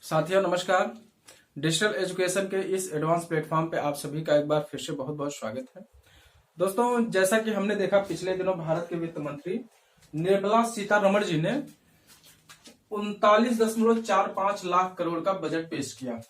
साथियों नमस्कार। Digital education के इस एडवांस प्लेटफॉर्म पे आप सभी का एक बार फिर से बहुत बहुत स्वागत है। दोस्तों, जैसा कि हमने देखा पिछले दिनों भारत के वित्त मंत्री निर्मला सीतारमण जी ने 39.45 लाख करोड़ का बजट पेश किया।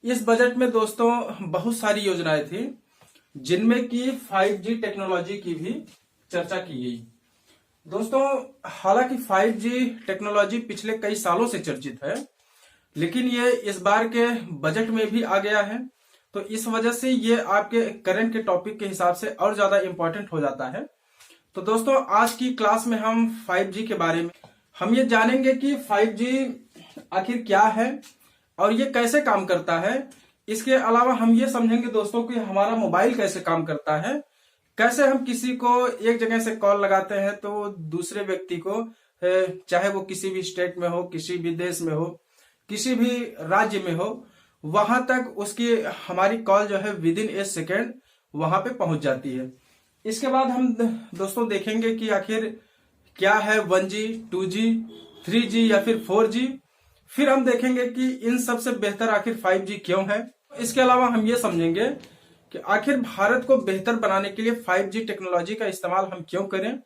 इस बजट में दोस्तों बहुत सारी योजनाएं थी, जिनमें की 5G टेक्नोलॉजी की भी चर्चा की गई। दोस्तों, हालांकि 5G टेक्नोलॉजी पिछले कई सालों से चर्चित है, लेकिन ये इस बार के बजट में भी आ गया है, तो इस वजह से ये आपके करंट के टॉपिक के हिसाब से और ज्यादा इंपॉर्टेंट हो जाता है। तो दोस्तों, आज की क्लास में हम 5G के बारे में हम ये जानेंगे कि 5G आखिर क्या है और ये कैसे काम करता है। इसके अलावा हम ये समझेंगे दोस्तों कि हमारा मोबाइल कैसे काम करता है, कैसे हम किसी को एक जगह से कॉल लगाते हैं तो दूसरे व्यक्ति को, चाहे वो किसी भी स्टेट में हो, किसी भी देश में हो, किसी भी राज्य में हो, वहां तक उसकी हमारी कॉल जो है विद इन ए सेकेंड वहां पे पहुंच जाती है। इसके बाद हम दोस्तों देखेंगे कि आखिर क्या है 1G, 2G, 3G या फिर 4G। फिर हम देखेंगे कि इन सबसे बेहतर आखिर 5G क्यों है। इसके अलावा हम ये समझेंगे कि आखिर भारत को बेहतर बनाने के लिए 5G टेक्नोलॉजी का इस्तेमाल हम क्यों करें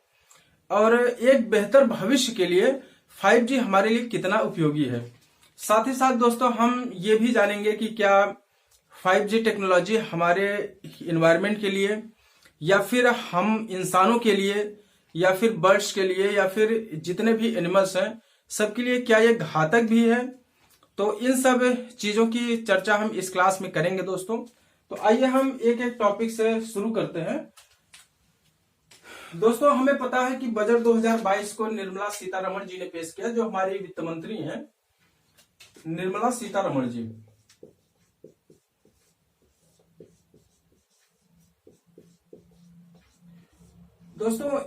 और एक बेहतर भविष्य के लिए 5G हमारे लिए कितना उपयोगी है। साथ ही साथ दोस्तों हम ये भी जानेंगे कि क्या 5G टेक्नोलॉजी हमारे इन्वायरमेंट के लिए या फिर हम इंसानों के लिए या फिर बर्ड्स के लिए या फिर जितने भी एनिमल्स हैं सबके लिए क्या ये घातक भी है। तो इन सब चीजों की चर्चा हम इस क्लास में करेंगे दोस्तों। तो आइए हम एक एक टॉपिक से शुरू करते हैं। दोस्तों, हमें पता है कि बजट 2022 को निर्मला सीतारमण जी ने पेश किया, जो हमारी वित्त मंत्री हैं निर्मला सीतारमण जी। दोस्तों,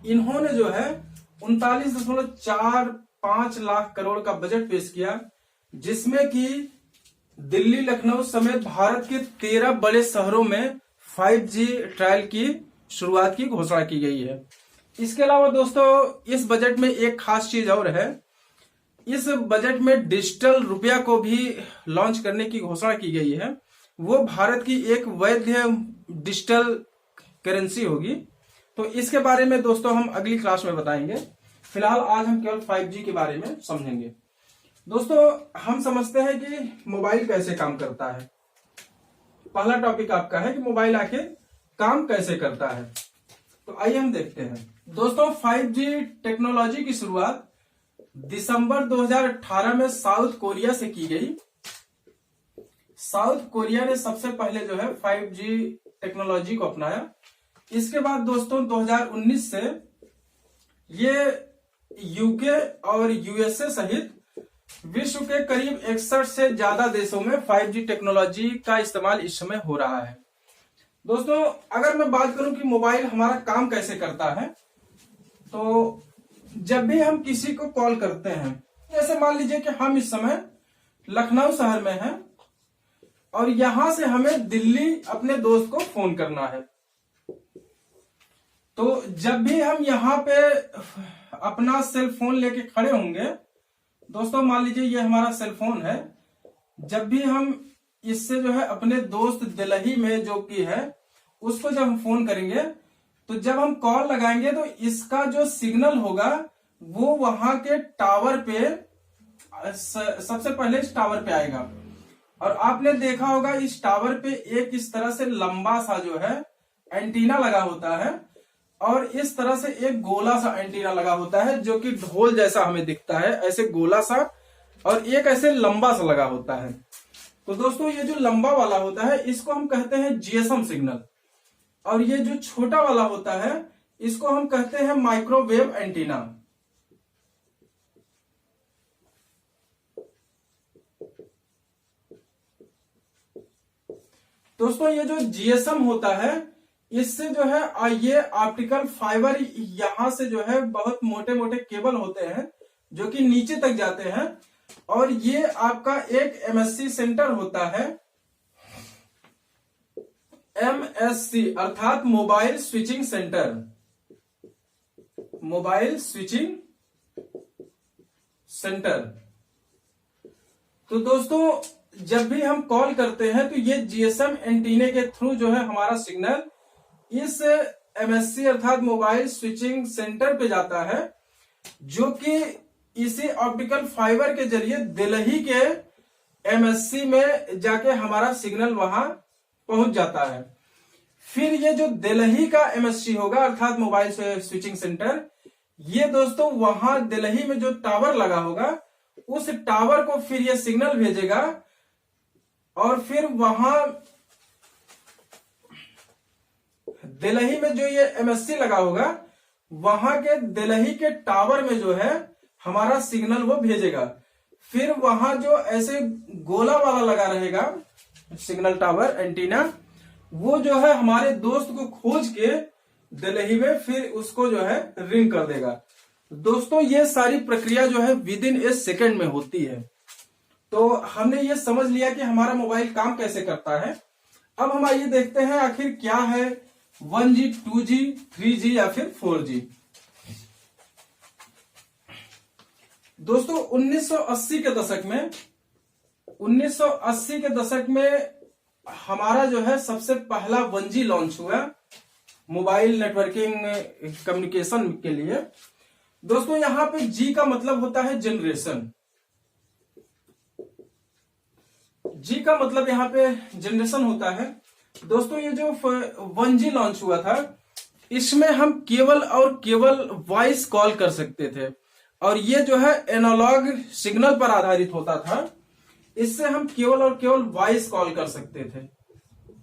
इन्होंने जो है 39.45 लाख करोड़ का बजट पेश किया, जिसमें कि दिल्ली, लखनऊ समेत भारत के 13 बड़े शहरों में 5G ट्रायल की शुरुआत की घोषणा की गई है। इसके अलावा दोस्तों इस बजट में एक खास चीज और है। इस बजट में डिजिटल रुपया को भी लॉन्च करने की घोषणा की गई है। वो भारत की एक वैध डिजिटल करेंसी होगी। तो इसके बारे में दोस्तों हम अगली क्लास में बताएंगे। फिलहाल आज हम केवल 5G के बारे में समझेंगे। दोस्तों, हम समझते हैं कि मोबाइल कैसे काम करता है। पहला टॉपिक आपका है कि मोबाइल आखिर काम कैसे करता है। तो आइए हम देखते हैं। दोस्तों, 5G टेक्नोलॉजी की शुरुआत दिसंबर 2018 में साउथ कोरिया से की गई। साउथ कोरिया ने सबसे पहले जो है 5G टेक्नोलॉजी को अपनाया। इसके बाद दोस्तों 2019 से ये यूके और यूएसए सहित विश्व के करीब 61 से ज्यादा देशों में 5G टेक्नोलॉजी का इस्तेमाल इस समय हो रहा है। दोस्तों, अगर मैं बात करूं कि मोबाइल हमारा काम कैसे करता है, तो जब भी हम किसी को कॉल करते हैं, जैसे मान लीजिए कि हम इस समय लखनऊ शहर में हैं और यहां से हमें दिल्ली अपने दोस्त को फोन करना है, तो जब भी हम यहां पे अपना सेल फोन लेके खड़े होंगे, दोस्तों मान लीजिए ये हमारा सेल फोन है, जब भी हम इससे जो है अपने दोस्त दिल्ली में जो कि है उसको जब हम फोन करेंगे, तो जब हम कॉल लगाएंगे तो इसका जो सिग्नल होगा वो वहां के टावर पे सबसे पहले इस टावर पे आएगा। और आपने देखा होगा इस टावर पे एक इस तरह से लंबा सा जो है एंटीना लगा होता है और इस तरह से एक गोला सा एंटीना लगा होता है, जो कि ढोल जैसा हमें दिखता है, ऐसे गोला सा, और एक ऐसे लंबा सा लगा होता है। तो दोस्तों ये जो लंबा वाला होता है इसको हम कहते हैं जीएसएम सिग्नल, और ये जो छोटा वाला होता है इसको हम कहते हैं माइक्रोवेव एंटीना। दोस्तों ये जो जीएसएम होता है इससे जो है ये ऑप्टिकल फाइबर, यहां से जो है बहुत मोटे मोटे केबल होते हैं जो कि नीचे तक जाते हैं, और ये आपका एक एमएससी सेंटर होता है, एमएससी अर्थात mobile switching centre, mobile switching centre. तो दोस्तों जब भी हम कॉल करते हैं तो ये जीएसएम एंटीने के थ्रू जो है हमारा सिग्नल इस एमएससी अर्थात मोबाइल स्विचिंग सेंटर पे जाता है, जो कि इसी ऑप्टिकल फाइबर के जरिए दिल्ली के एमएससी में जाके हमारा सिग्नल वहां पहुंच जाता है। फिर ये जो दिल्ली का एमएससी होगा अर्थात मोबाइल स्विचिंग सेंटर, ये दोस्तों वहां दिल्ली में जो टावर लगा होगा उस टावर को फिर ये सिग्नल भेजेगा और फिर वहां दिल्ली में जो ये एमएससी लगा होगा वहां के दिल्ली के टावर में जो है हमारा सिग्नल वो भेजेगा। फिर वहां जो ऐसे गोला वाला लगा रहेगा सिग्नल टावर एंटीना, वो जो है हमारे दोस्त को खोज के दिल्ली में फिर उसको जो है रिंग कर देगा। दोस्तों ये सारी प्रक्रिया जो है विद इन ए सेकेंड में होती है। तो हमने ये समझ लिया कि हमारा मोबाइल काम कैसे करता है। अब हम आइए देखते हैं आखिर क्या है 1G, 2G, 3G या फिर 4G। दोस्तों 1980 के दशक में हमारा जो है सबसे पहला 1G लॉन्च हुआ मोबाइल नेटवर्किंग कम्युनिकेशन के लिए। दोस्तों यहां पे G का मतलब होता है जनरेशन। G का मतलब यहां पे जनरेशन होता है। दोस्तों ये जो 1G लॉन्च हुआ था इसमें हम केवल और केवल वॉइस कॉल कर सकते थे और ये जो है एनालॉग सिग्नल पर आधारित होता था। इससे हम केवल और केवल वॉइस कॉल कर सकते थे,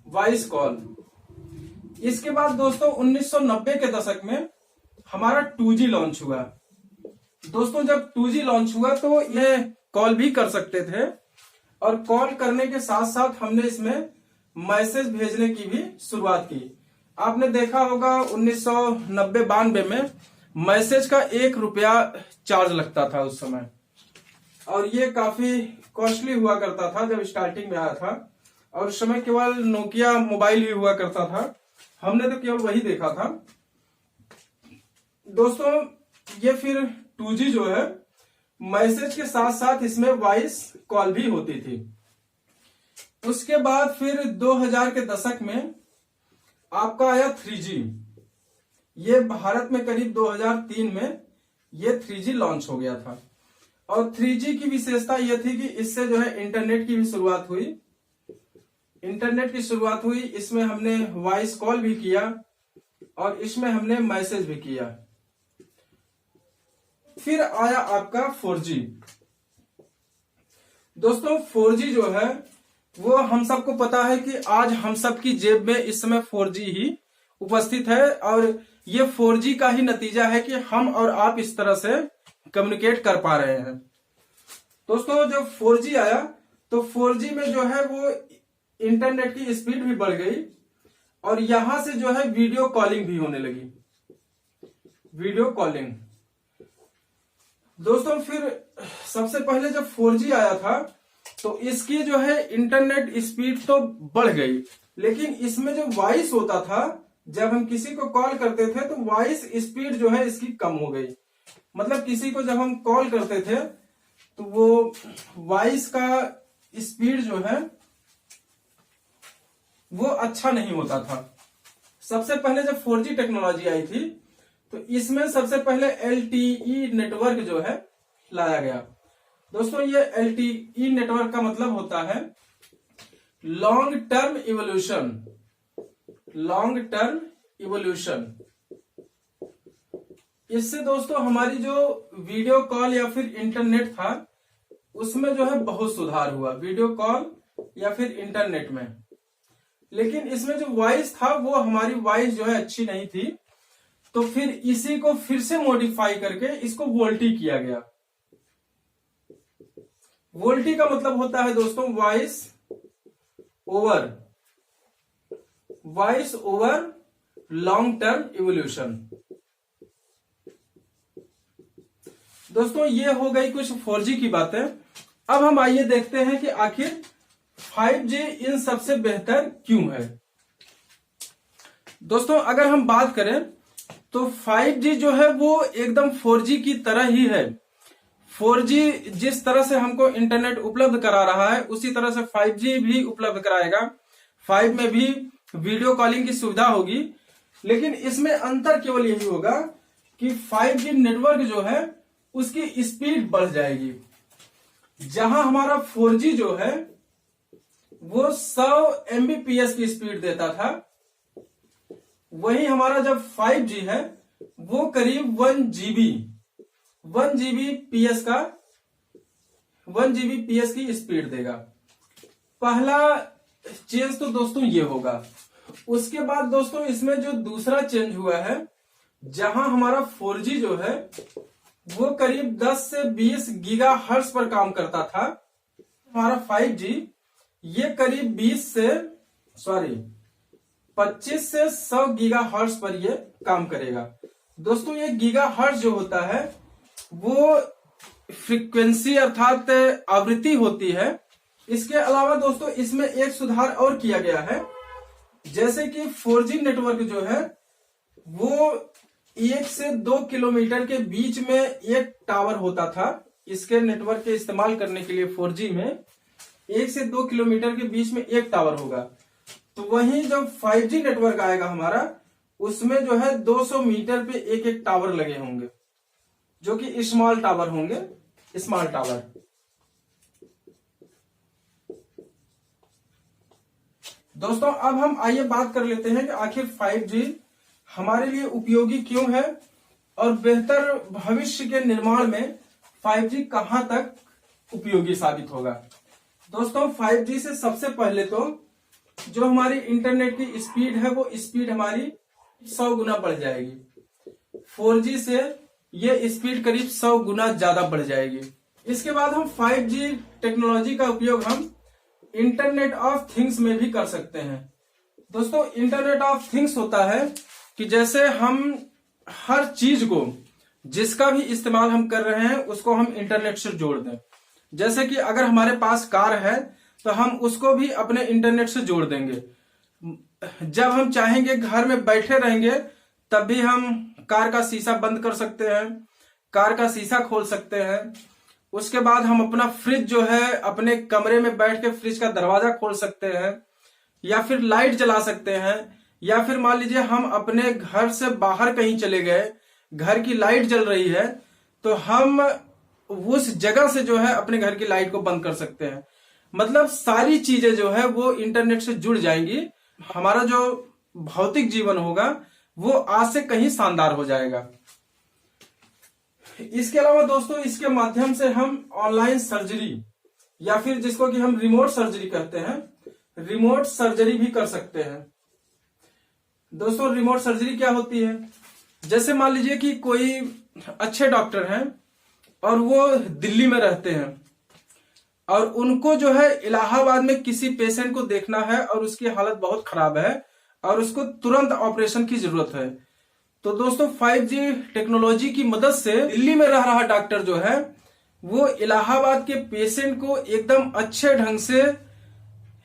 वॉइस कॉल। इसके बाद दोस्तों 1990 के दशक में हमारा 2G लॉन्च हुआ। दोस्तों जब 2G लॉन्च हुआ तो ये कॉल भी कर सकते थे और कॉल करने के साथ साथ हमने इसमें मैसेज भेजने की भी शुरुआत की। आपने देखा होगा 1990-92 में मैसेज का 1 रुपया चार्ज लगता था उस समय, और ये काफी कॉस्टली हुआ करता था जब स्टार्टिंग में आया था। और उस समय केवल नोकिया मोबाइल ही हुआ करता था, हमने तो केवल वही देखा था। दोस्तों ये फिर 2G जो है मैसेज के साथ साथ इसमें वॉइस कॉल भी होती थी। उसके बाद फिर 2000 के दशक में आपका आया 3G। ये भारत में करीब 2003 में ये 3G लॉन्च हो गया था। और 3G की विशेषता यह थी कि इससे जो है इंटरनेट की भी शुरुआत हुई। इसमें हमने वॉइस कॉल भी किया और इसमें हमने मैसेज भी किया। फिर आया आपका 4G। दोस्तों 4G जो है वो हम सबको पता है कि आज हम सबकी जेब में इस समय 4G ही उपस्थित है, और ये 4G का ही नतीजा है कि हम और आप इस तरह से कम्युनिकेट कर पा रहे हैं। दोस्तों जब 4G आया तो 4G में जो है वो इंटरनेट की स्पीड भी बढ़ गई और यहां से जो है वीडियो कॉलिंग भी होने लगी, वीडियो कॉलिंग। दोस्तों फिर सबसे पहले जब 4G आया था तो इसकी जो है इंटरनेट स्पीड तो बढ़ गई, लेकिन इसमें जो वॉइस होता था जब हम किसी को कॉल करते थे तो वॉइस स्पीड जो है इसकी कम हो गई। मतलब किसी को जब हम कॉल करते थे तो वो वॉइस का स्पीड जो है वो अच्छा नहीं होता था। सबसे पहले जब 4G टेक्नोलॉजी आई थी तो इसमें सबसे पहले LTE नेटवर्क जो है लाया गया। दोस्तों ये LTE नेटवर्क का मतलब होता है long term evolution. Long term evolution. इससे दोस्तों हमारी जो वीडियो कॉल या फिर इंटरनेट था उसमें जो है बहुत सुधार हुआ, वीडियो कॉल या फिर इंटरनेट में। लेकिन इसमें जो वॉइस था वो हमारी वॉइस जो है अच्छी नहीं थी, तो फिर इसी को फिर से मॉडिफाई करके इसको वोल्टी किया गया। वोल्टी का मतलब होता है दोस्तों voice over long term evolution. दोस्तों ये हो गई कुछ 4G की बातें। अब हम आइए देखते हैं कि आखिर 5G इन सबसे बेहतर क्यों है। दोस्तों अगर हम बात करें तो 5G जो है वो एकदम 4G की तरह ही है। 4G जिस तरह से हमको इंटरनेट उपलब्ध करा रहा है उसी तरह से 5G भी उपलब्ध कराएगा। 5 में भी वीडियो कॉलिंग की सुविधा होगी, लेकिन इसमें अंतर केवल यही होगा कि 5G नेटवर्क जो है उसकी स्पीड बढ़ जाएगी। जहां हमारा 4G जो है वो 100 Mbps की स्पीड देता था, वही हमारा जब 5G है वो करीब 1 Gbps की स्पीड देगा। पहला चेंज तो दोस्तों ये होगा। उसके बाद दोस्तों इसमें जो दूसरा चेंज हुआ है, जहां हमारा 4G जो है वो करीब 10 से 20 गीगाहर्ट्ज पर काम करता था, हमारा 5G ये करीब 25 से 100 गीगाहर्ट्ज पर ये काम करेगा। दोस्तों ये गीगाहर्ट्ज जो होता है वो फ्रीक्वेंसी अर्थात आवृत्ति होती है। इसके अलावा दोस्तों इसमें एक सुधार और किया गया है, जैसे कि 4G नेटवर्क जो है वो 1 से 2 किलोमीटर के बीच में एक टावर होता था। इसके नेटवर्क के इस्तेमाल करने के लिए 4G में 1 से 2 किलोमीटर के बीच में एक टावर होगा। तो वहीं जब 5G नेटवर्क आएगा हमारा, उसमें जो है 200 मीटर पे एक एक टावर लगे होंगे, जो कि स्मॉल टावर होंगे, स्मॉल टावर। दोस्तों अब हम आइए बात कर लेते हैं कि आखिर 5G हमारे लिए उपयोगी क्यों है और बेहतर भविष्य के निर्माण में 5G कहां तक उपयोगी साबित होगा। दोस्तों 5G से सबसे पहले तो जो हमारी इंटरनेट की स्पीड है वो स्पीड हमारी 100 गुना बढ़ जाएगी। 4G से ये स्पीड करीब 100 गुना ज्यादा बढ़ जाएगी। इसके बाद हम 5G टेक्नोलॉजी का उपयोग हम इंटरनेट ऑफ थिंग्स में भी कर सकते हैं। दोस्तों इंटरनेट ऑफ थिंग्स होता है कि जैसे हम हर चीज को, जिसका भी इस्तेमाल हम कर रहे हैं उसको हम इंटरनेट से जोड़ दें। जैसे कि अगर हमारे पास कार है तो हम उसको भी अपने इंटरनेट से जोड़ देंगे। जब हम चाहेंगे घर में बैठे रहेंगे तब भी हम कार का शीशा बंद कर सकते हैं, कार का शीशा खोल सकते हैं। उसके बाद हम अपना फ्रिज जो है अपने कमरे में बैठ के फ्रिज का दरवाजा खोल सकते हैं, या फिर लाइट जला सकते हैं, या फिर मान लीजिए हम अपने घर से बाहर कहीं चले गए, घर की लाइट जल रही है तो हम उस जगह से जो है अपने घर की लाइट को बंद कर सकते हैं। मतलब सारी चीजें जो है वो इंटरनेट से जुड़ जाएंगी। हमारा जो भौतिक जीवन होगा वो आज से कहीं शानदार हो जाएगा। इसके अलावा दोस्तों इसके माध्यम से हम ऑनलाइन सर्जरी, या फिर जिसको कि हम रिमोट सर्जरी कहते हैं, रिमोट सर्जरी भी कर सकते हैं। दोस्तों रिमोट सर्जरी क्या होती है? जैसे मान लीजिए कि कोई अच्छे डॉक्टर हैं और वो दिल्ली में रहते हैं और उनको जो है इलाहाबाद में किसी पेशेंट को देखना है और उसकी हालत बहुत खराब है और उसको तुरंत ऑपरेशन की जरूरत है। तो दोस्तों 5G टेक्नोलॉजी की मदद से दिल्ली में रह रहा डॉक्टर जो है वो इलाहाबाद के पेशेंट को एकदम अच्छे ढंग से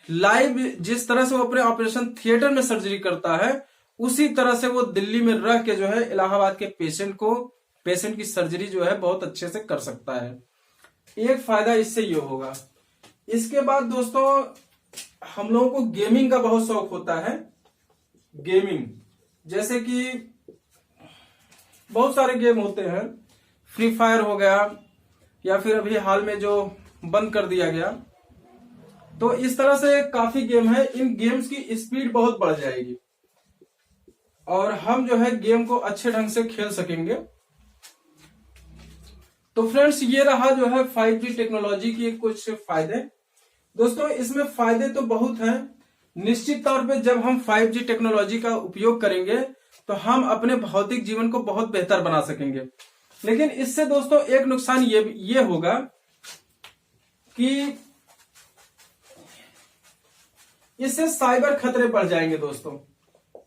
लाइव, जिस तरह से वो अपने ऑपरेशन थिएटर में सर्जरी करता है उसी तरह से वो दिल्ली में रह के जो है इलाहाबाद के पेशेंट की सर्जरी जो है बहुत अच्छे से कर सकता है। एक फायदा इससे ये होगा। इसके बाद दोस्तों हम लोगों को गेमिंग का बहुत शौक होता है। गेमिंग जैसे कि बहुत सारे गेम होते हैं, फ्री फायर हो गया, या फिर अभी हाल में जो बंद कर दिया गया। तो इस तरह से काफी गेम है। इन गेम्स की स्पीड बहुत बढ़ जाएगी और हम जो है गेम को अच्छे ढंग से खेल सकेंगे। तो फ्रेंड्स ये रहा जो है 5G टेक्नोलॉजी की कुछ फायदे। दोस्तों इसमें फायदे तो बहुत हैं। निश्चित तौर पे जब हम 5G टेक्नोलॉजी का उपयोग करेंगे तो हम अपने भौतिक जीवन को बहुत बेहतर बना सकेंगे। लेकिन इससे दोस्तों एक नुकसान ये होगा कि इससे साइबर खतरे बढ़ जाएंगे। दोस्तों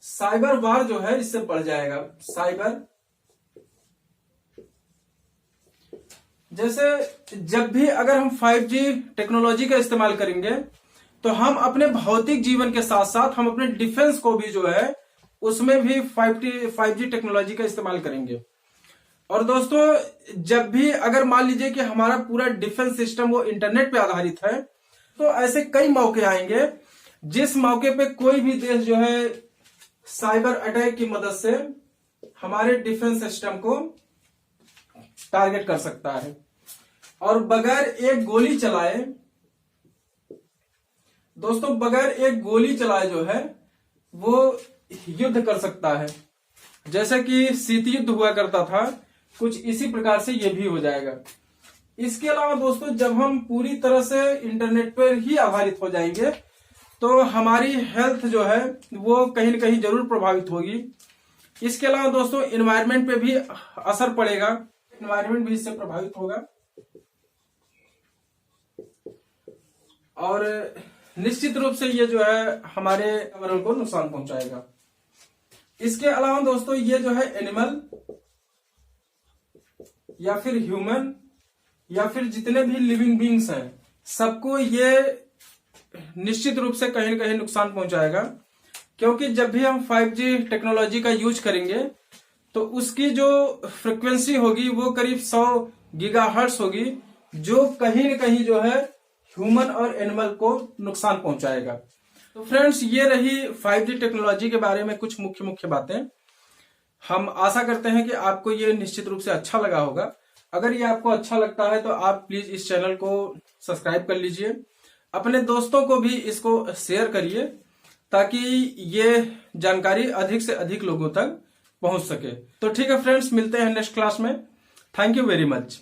साइबर वार जो है इससे बढ़ जाएगा। साइबर, जैसे जब भी अगर हम 5G टेक्नोलॉजी का इस्तेमाल करेंगे तो हम अपने भौतिक जीवन के साथ साथ हम अपने डिफेंस को भी जो है उसमें भी 5G टेक्नोलॉजी का इस्तेमाल करेंगे। और दोस्तों जब भी अगर मान लीजिए कि हमारा पूरा डिफेंस सिस्टम वो इंटरनेट पे आधारित है, तो ऐसे कई मौके आएंगे जिस मौके पे कोई भी देश जो है साइबर अटैक की मदद से हमारे डिफेंस सिस्टम को टारगेट कर सकता है और बगैर एक गोली चलाए, दोस्तों बगैर एक गोली चलाए जो है वो युद्ध कर सकता है। जैसा कि शीत युद्ध हुआ करता था, कुछ इसी प्रकार से ये भी हो जाएगा। इसके अलावा दोस्तों जब हम पूरी तरह से इंटरनेट पर ही आधारित हो जाएंगे तो हमारी हेल्थ जो है वो कहीं न कहीं जरूर प्रभावित होगी। इसके अलावा दोस्तों एनवायरनमेंट पे भी असर पड़ेगा, एनवायरनमेंट भी इससे प्रभावित होगा और निश्चित रूप से ये जो है हमारे पर्यावरण को नुकसान पहुंचाएगा। इसके अलावा दोस्तों ये जो है एनिमल या फिर ह्यूमन या फिर जितने भी लिविंग बींग्स हैं सबको ये निश्चित रूप से कहीं न कहीं नुकसान पहुंचाएगा, क्योंकि जब भी हम 5G टेक्नोलॉजी का यूज करेंगे तो उसकी जो फ्रिक्वेंसी होगी वो करीब 100 गीगाहर्ट्ज होगी, जो कहीं न कहीं जो है ह्यूमन और एनिमल को नुकसान पहुंचाएगा। तो फ्रेंड्स ये रही 5G टेक्नोलॉजी के बारे में कुछ मुख्य बातें। हम आशा करते हैं कि आपको ये निश्चित रूप से अच्छा लगा होगा। अगर ये आपको अच्छा लगता है तो आप प्लीज इस चैनल को सब्सक्राइब कर लीजिए, अपने दोस्तों को भी इसको शेयर करिए ताकि ये जानकारी अधिक से अधिक लोगों तक पहुंच सके। तो ठीक है फ्रेंड्स, मिलते हैं नेक्स्ट क्लास में। Thank you very much.